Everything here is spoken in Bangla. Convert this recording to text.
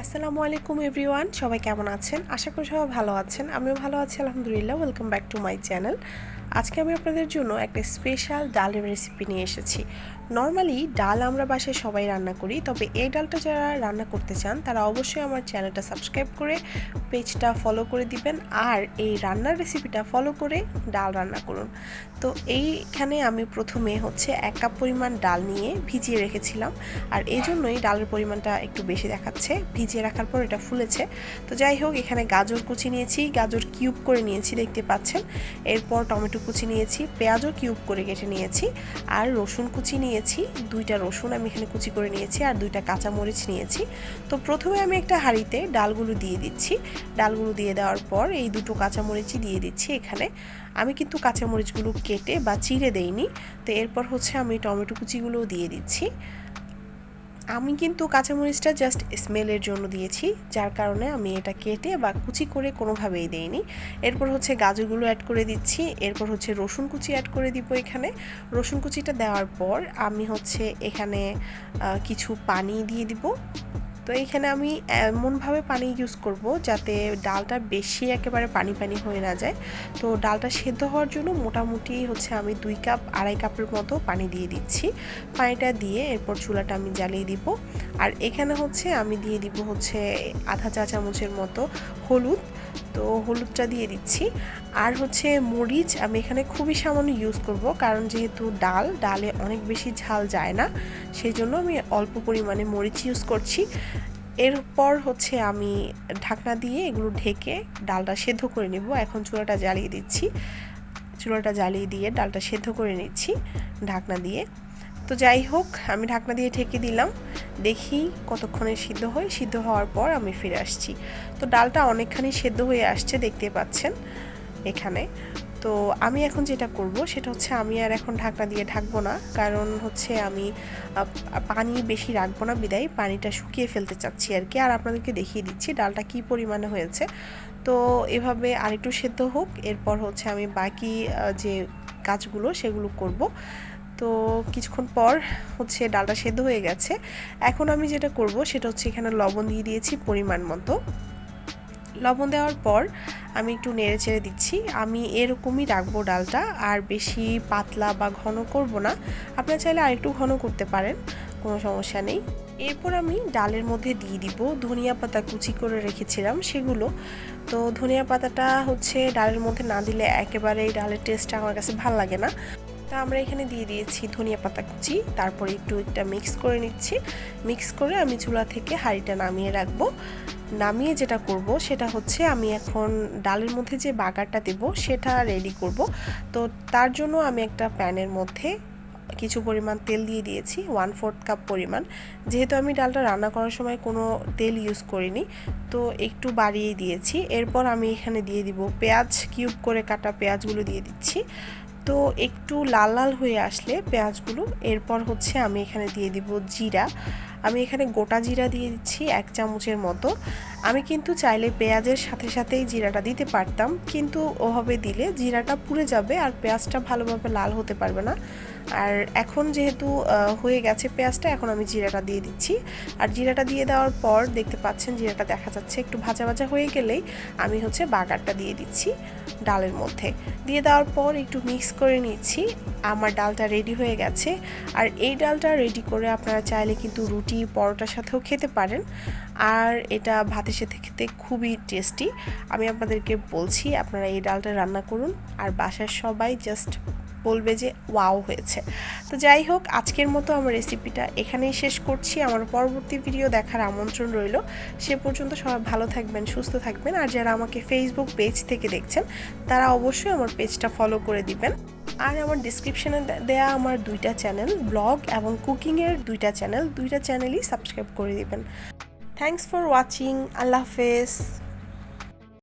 আসসালামুয়ালাইকুম এভরিওয়ান, সবাই কেমন আছেন? আশা করি সবাই ভালো আছেন। আমিও ভালো আছি আলহামদুলিল্লাহ। Welcome back to my channel. আজকে আমি আপনাদের জন্য একটা স্পেশাল ডালের রেসিপি নিয়ে এসেছি। নর্মালি ডাল আমরা বাসায় সবাই রান্না করি, তবে এই ডালটা যারা রান্না করতে চান তারা অবশ্যই আমার চ্যানেলটা সাবস্ক্রাইব করে পেজটা ফলো করে দিবেন, আর এই রান্নার রেসিপিটা ফলো করে ডাল রান্না করুন। তো এইখানে আমি প্রথমে 1 কাপ পরিমাণ ডাল নিয়ে ভিজিয়ে রেখেছিলাম, আর এই জন্যই ডালের পরিমাণটা একটু বেশি দেখাচ্ছে। ভিজিয়ে রাখার পর এটা ফুলেছে। তো যাই হোক, এখানে গাজর কুচি নিয়েছি, গাজর কিউব করে নিয়েছি দেখতে পাচ্ছেন। এরপর টমেটো কুচি নিয়েছি, পেঁয়াজও কিউব করে কেটে নিয়েছি, আর রসুন কুচি নিয়েছি। 2টা রসুন আমি এখানে কুচি করে নিয়েছি, আর 2টা কাঁচামরিচ নিয়েছি। তো প্রথমে আমি একটা হাঁড়িতে ডালগুলো দিয়ে দিচ্ছি। ডালগুলো দিয়ে দেওয়ার পর এই 2টো কাঁচামরিচই দিয়ে দিচ্ছি এখানে। আমি কিন্তু কাঁচামরিচগুলো কেটে বা চিড়ে দেইনি। তো এরপর আমি টমেটো কুচিগুলোও দিয়ে দিচ্ছি। আমি কিন্তু কাঁচামরিচটা জাস্ট স্মেলের জন্য দিয়েছি, যার কারণে আমি এটা কেটে বা কুচি করে কোনোভাবেই দেইনি। এরপর গাজরগুলো অ্যাড করে দিচ্ছি। এরপর রসুন কুচি অ্যাড করে দিব এখানে। রসুন কুচিটা দেওয়ার পর আমি এখানে কিছু পানি দিয়ে দিব। তো এইখানে আমি এমনভাবে পানি ইউজ করব যাতে ডালটা বেশি একেবারে পানি পানি হয়ে না যায়। তো ডালটা সেদ্ধ হওয়ার জন্য মোটামুটি আমি 2 কাপ 2.5 কাপের মতো পানি দিয়ে দিচ্ছি। পানিটা দিয়ে এরপর চুলাটা আমি জ্বালিয়ে দিব। আর এখানে আমি দিয়ে দিব আধা চা চামচের মতো হলুদ। তো হলুদটা দিয়ে দিচ্ছি। আর মরিচ আমি এখানে খুবই সামান্য ইউজ করব, কারণ যেহেতু ডালে অনেক বেশি ঝাল যায় না, সেই জন্য আমি অল্প পরিমাণে মরিচ ইউজ করছি। এরপর আমি ঢাকনা দিয়ে এগুলো ঢেকে ডালটা সেদ্ধ করে নেব। এখন চুলাটা জ্বালিয়ে দিচ্ছি। চুলাটা জ্বালিয়ে দিয়ে ডালটা সেদ্ধ করে নিচ্ছি ঢাকনা দিয়ে। তো যাই হোক, আমি ঢাকনা দিয়ে ঢেকে দিলাম। দেখি কতক্ষণে সিদ্ধ হয়। সিদ্ধ হওয়ার পর আমি ফিরে আসছি। তো ডালটা অনেকখানি সেদ্ধ হয়ে আসছে দেখতে পাচ্ছেন এখানে। তো আমি এখন যেটা করব সেটা আমি আর এখন ঢাকনা দিয়ে ঢাকবো না, কারণ আমি পানি বেশি রাখবো না, বিদায় পানিটা শুকিয়ে ফেলতে চাচ্ছি আর কি। আর আপনাদেরকে দেখিয়ে দিচ্ছি ডালটা কি পরিমাণে হয়েছে। তো এভাবে আরেকটু সেদ্ধ হোক। এরপর আমি বাকি যে কাজগুলো সেগুলো করব। তো কিছুক্ষণ পর ডালটা সেদ্ধ হয়ে গেছে। এখন আমি যেটা করব সেটা এখানে লবণ দিয়ে দিয়েছি পরিমাণ মতো। লবণ দেওয়ার পর আমি একটু নেড়ে চেড়ে দিচ্ছি। আমি এরকমই রাখবো ডালটা, আর বেশি পাতলা বা ঘন করব না। আপনারা চাইলে আরেকটু ঘন করতে পারেন, কোনো সমস্যা নেই। এরপর আমি ডালের মধ্যে দিয়ে দিব ধনিয়া পাতা কুচি করে রেখেছিলাম সেগুলো। তো ধনিয়া পাতাটা ডালের মধ্যে না দিলে একেবারেই ডালের টেস্টটা আমার কাছে ভালো লাগে না। তা আমরা এখানে দিয়ে দিয়েছি ধনিয়া পাতা কুচি। তারপরে এটা মিক্স করে নিচ্ছি। মিক্স করে আমি চুলা থেকে হাঁড়িটা নামিয়ে রাখবো। নামিয়ে যেটা করব সেটা আমি এখন ডালের মধ্যে যে বাগারটা দেব সেটা রেডি করব। তো তার জন্য আমি একটা প্যানের মধ্যে কিছু পরিমাণ তেল দিয়ে দিয়েছি, 1/4 কাপ পরিমাণ। যেহেতু আমি ডালটা রান্না করার সময় কোনো তেল ইউজ করিনি, তো একটু বাড়িয়ে দিয়েছি। এরপর আমি এখানে দিয়ে দিব পেঁয়াজ, কিউব করে কাটা পেঁয়াজগুলো দিয়ে দিচ্ছি। তো একটু লাল লাল হয়ে আসলে পেঁয়াজগুলো, এরপর আমি এখানে দিয়ে দিব জিরা। আমি এখানে গোটা জিরা দিয়ে দিচ্ছি 1 চামচের মতো। আমি কিন্তু চাইলে পেঁয়াজের সাথে সাথেই জিরাটা দিতে পারতাম, কিন্তু ওভাবে দিলে জিরাটা পুড়ে যাবে আর পেঁয়াজটা ভালোভাবে লাল হতে পারবে না। আর এখন যেহেতু হয়ে গেছে পেঁয়াজটা, এখন আমি জিরাটা দিয়ে দিচ্ছি। আর জিরাটা দিয়ে দেওয়ার পর দেখতে পাচ্ছেন জিরাটা দেখা যাচ্ছে একটু ভাজা ভাজা হয়ে গেলেই আমি বাগারটা দিয়ে দিচ্ছি ডালের মধ্যে। দিয়ে দেওয়ার পর একটু মিক্স করে নিচ্ছি। আমার ডালটা রেডি হয়ে গেছে। আর এই ডালটা রেডি করে আপনারা চাইলে কিন্তু রুটি পরোটার সাথেও খেতে পারেন, আর এটা ভাতের সাথে খেতে খুবই টেস্টি। আমি আপনাদেরকে বলছি আপনারা এই ডালটা রান্না করুন, আর বাসার সবাই জাস্ট বলবে যে ওয়াও হয়েছে। তো যাই হোক, আজকের মতো আমার রেসিপিটা এখানেই শেষ করছি। আমার পরবর্তী ভিডিও দেখার আমন্ত্রণ রইল। সে পর্যন্ত সবাই ভালো থাকবেন, সুস্থ থাকবেন। আর যারা আমাকে ফেসবুক পেজ থেকে দেখছেন তারা অবশ্যই আমার পেজটা ফলো করে দিবেন। আর আমার ডিসক্রিপশনে দেয়া আমার 2টা চ্যানেল, ব্লগ এবং কুকিংয়ের 2টা চ্যানেলই সাবস্ক্রাইব করে দিবেন। Thanks for watching. আল্লাহ হাফেজ।